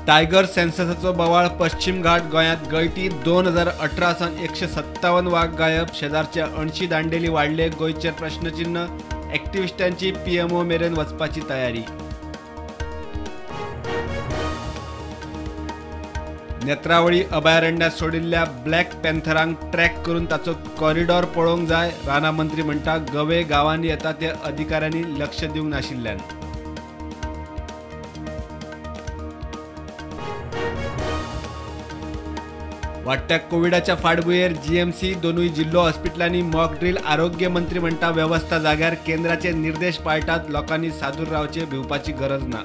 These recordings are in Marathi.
टायगर सेन्ससचो बोवाळ पश्चिम घाट गोंयांत गळती 2018 सावन 157 वाघ गायब शेजारचे 80 दांडेली वाडले गोंयचेर प्रश्नचिन्ह एक्टिविस्टांची पीएमओ मेरेन वचपाची तयारी नेत्रावळी अभयारण्यात सोडिल्ल्या ब्लॅक पॅन्थरांक ट्रॅक करून ताचो कॉरिडॉर पळोवंक जाय राना मंत्री म्हणटा गवे गांवांनी येता ते अधिकाऱ्यांनी लक्ष दिवंक नाशिल्ल्यान वाडट्या कोविडाच्या फाटभुंयेर जीएमसी दोनूय जिल्लो हॉस्पिटलांनी मॉक ड्रील आरोग्य मंत्री म्हणटा व्यवस्था जाग्यार केंद्राचे निर्देश पाळटात लोकांनी सादूर रावचे भिवपाची गरज ना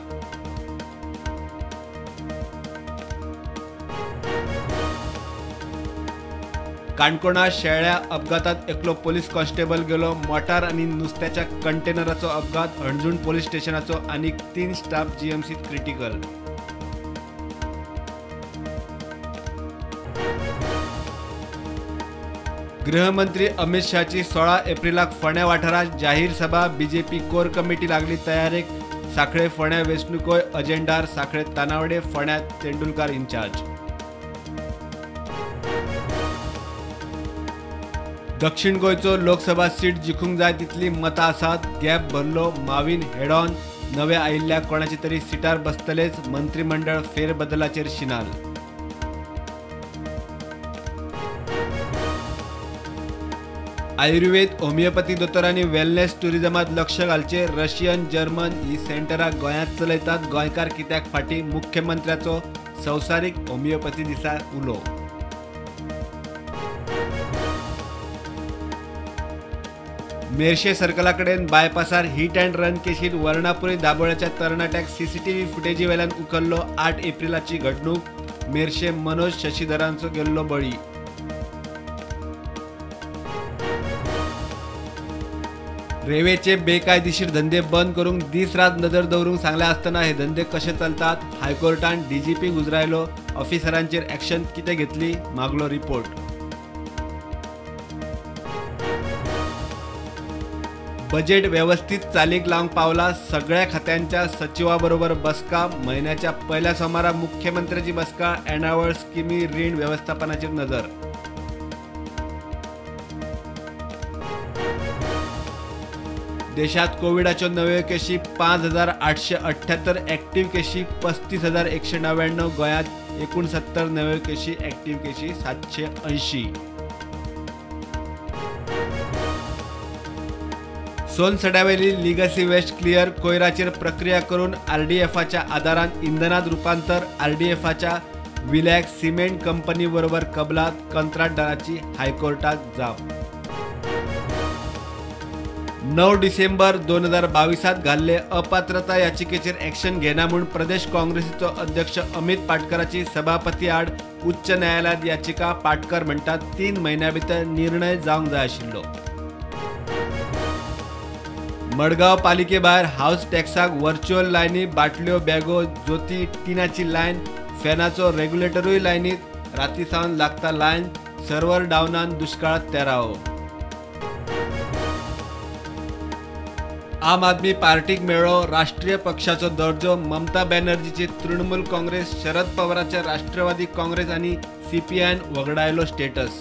काणकोणा शेळ्या अपघातात एकलो पोलीस कॉन्स्टेबल गेलो मोटार आनी नुस्त्याच्या कंटेनराचो अपघात हणजूण पोलीस स्टेशनाचो आनीक 3 स्टाफ जीएमसीत क्रिटिकल गृहमंत्री अमित शाहची 16 एप्रिलाक फोंड्या वाठारात जाहीर सभा बीजेपी कोर कमिटी लागली तयारेक साखळे फोंड्या वेंचणुकोय अजेंडार साखळे तानावडे फोंड्या तेंडुलकार इन्चार्ज दक्षिण गोंयचो लोकसभा सीट जिखूंक जाय तितली मतां आसात गॅप भरलो माविन हेड ऑन नवे आयिल्ल्या कोणाची तरी सिटार बसतलेच मंत्रिमंडळ फेरबदलाचेर शिनाल आयुर्वेद होमिओपॅथी दोतोरांनी वेलनेस टुरिझमात लक्ष घालचे रशियन जर्मन ही सेंटरां गोंयांत चलयतात गोंयकार कित्याक फाटीं मुख्यमंत्र्याचो संवसारीक होमिओपॅथी दिसा उलो मेर्शे सर्कला कडेन बायपासार hit and run केशीत Varunapuri दाबोळ्याच्या तरणाट्याक CCTV फुटेजी वेल्यान उखल्लो 8 एप्रिलाची घडणूक मेर्शे मनोज शशीधरांचो गेल्लो बळी रेल्वेचे बेकायदेशीर धंदे बंद करूंक दीस रात नजर दवरूंक सांगले आसतना हे धंदे कशे चलतात हायकोर्टान डीजीपी गुजरायलो ऑफिसरांचेर ॲक्शन कितें घेतली मागलो रिपोर्ट बजेट व्यवस्थित चालीक लावंक पावला सगळ्या खात्यांच्या सचिवांबरोबर बसका महिन्याच्या पहिल्या सोमारा मुख्यमंत्र्याची बसका एनावळ स्किमी रीण व्यवस्थापनाचेर नजर देशात कोविडाच्यो नव्यो केशी 5878 ॲक्टिव्ह केशी 35199 गोंयांत 69 नव्यो केशी ॲक्टिव्ह केशी 780 सोनसड्यावेली लिगसी वेस्ट क्लियर कोयराचेर प्रक्रिया करून आरडीएफच्या आदारान इंधनात रूपांतर आरडीएफच्या विलॅक सिमेंट कंपनी बरोबर कबलात कंत्राटदाराची हायकोर्टात जाप 9 डिसेंबर 2022 घाल्ले अपात्रता याचिकेचेर ॲक्शन घेना म्हूण प्रदेश काँग्रेसीचो अध्यक्ष अमित पाटकराची सभापती आड उच्च न्यायालयात याचिका पाटकर म्हणटात 3 महिन्यां भितर निर्णय जावंक जाय आशिल्लो मडगांव पालिके भायर हाऊस टॅक्साक व्हर्च्युअल लायनी बाटल्यो बॅगो ज्योती टिनाची लायन फॅनाचो रेग्युलेटरूय लायनीत राती सावन लागता लायन सर्व्हर डावनान दुष्काळात तेरावो आम आदमी पार्टीक मेळ्ळो राष्ट्रीय पक्षाचो दर्जो ममता बॅनर्जीची तृणमूल काँग्रेस शरद पवाराचे राष्ट्रवादी काँग्रेस आनी सीपीआयन वगडायलो स्टेटस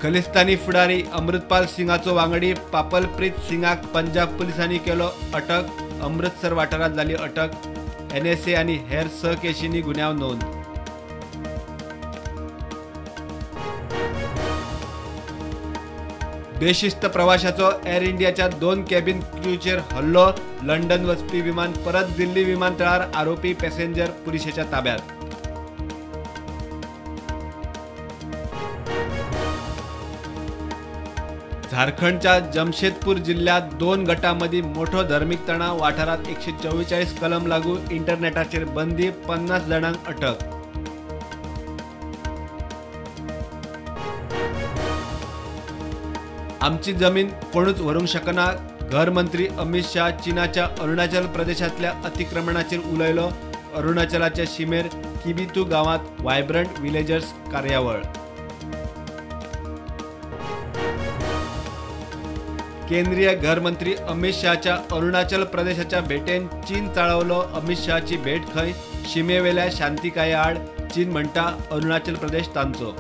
खलिस्तानी फुडारी अमृतपाल सिंगाचो वांगडी पापलप्रीत सिंगाक पंजाब पुलिसांनी केलो अटक अमृतसर वाठारात जाली अटक एनएसए आनी हेर सहकेशींनी गुन्यांव नोंद बेशिस्त प्रवाशाचो एअर इंडियाच्या 2 कॅबिन क्रूचेर हल्लो लंडन वचपी विमान परत दिल्ली विमानतळार आरोपी पॅसेंजर पुलिशेच्या ताब्यात झारखंडच्या जमशेदपूर जिल्ह्यात 2 गटांमधी मोठो धार्मिक तणाव वाठारात 144 कलम लागू इंटरनेटाचेर बंदी 50 जणांक अटक आमची जमीन कोणूच व्हरूंक शकना घर मंत्री अमित शाह चीनाच्या अरुणाचल प्रदेशातल्या अतिक्रमणाचेर उलयलो अरुणाचलाच्या शिमेर किबितू गावात वायब्रंट विलेजर्स कार्यावळ केंद्रीय गृहमंत्री अमित शहाच्या अरुणाचल प्रदेशाच्या भेटेन चीन चाळवलं अमित शहाची भेट खंय शिमेवेल्या शांतिकाये आड चीन म्हणटा अरुणाचल प्रदेश तांचो।